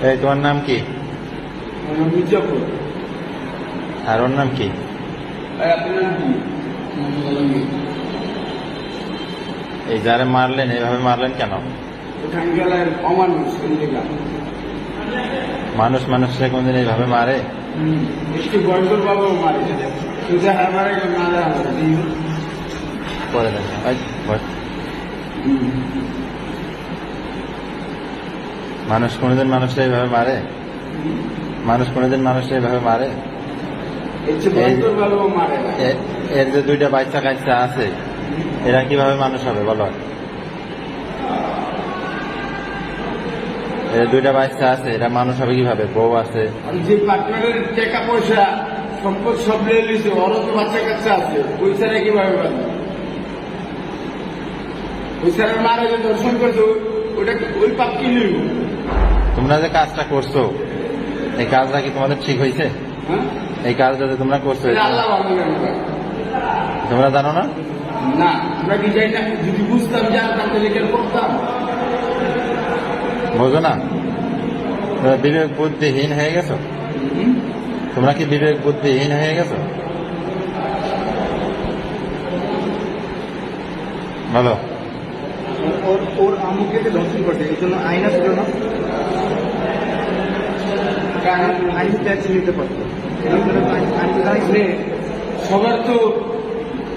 এই তোমার নাম কি? মির্জাপুর। আর ওর নাম কি? আপনার নাম কি? এই যারা মারলেন এইভাবে মারলেন কেন? টাঙ্গাইলের অমানুষ মানুষ মানুষকে কোনদিন এইভাবে মারে? একটু বয়সর বাবু মারে সোজা হামারে না করে দেন মানুষ কোনদিন মানুষকে এইভাবে মারে? মানুষ কোনদিন মানুষকে এইভাবে মারে? এর যে দুইটা বাচ্চা কাচ্চা আছে এরা কিভাবে মানুষ হবে বলো? এর দুইটা বাচ্চা আছে এরা মানুষ হবে কিভাবে? বউ আছে, যে পার্টনারের টাকা পয়সা সম্পদ সব নিয়ে নিয়েছে, ওরও তো বাচ্চা কাচ্চা আছে, ওই ছাড়া কিভাবে পারবে? ওই ছাড়া মারা যে দর্শন করছো ওটা ওই পাপ কি নিল? তোমরা যে কাজটা করছো এই কাজটা কি তোমাদের ঠিক হয়েছে? হ্যাঁ, এই কাজটা যে তোমরা করছো আল্লাহ ভালো জানে। তোমরা জানো না? না, আমরা কি যাই না? যদি বুঝতাম জানতাম তাহলে কেন করতাম? বোঝো না? তোমরা বিবেক বুদ্ধিহীন হয়ে গেছো। তোমরা কি বিবেক বুদ্ধিহীন হয়ে গেছো? বলো। ওর আম্মুকে দর্শন করছে এই জন্য আইনা ছিল না, আইন ট্যাক্স নিতে পারতো। সবার তো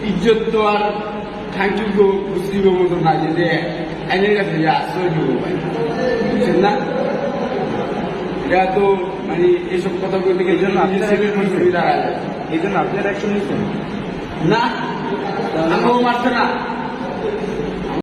ইজ্জত তো আর থ্যাংক ইউ বুঝতে মতো না, যে আইনের কাছে যে আশ্রয় দিব ভাই, বুঝছেন না? এটা তো মানে এইসব কথা বলতে গেলে এই জন্য আপনার অ্যাকশন নিচ্ছেন না, আমাকেও মারছে না।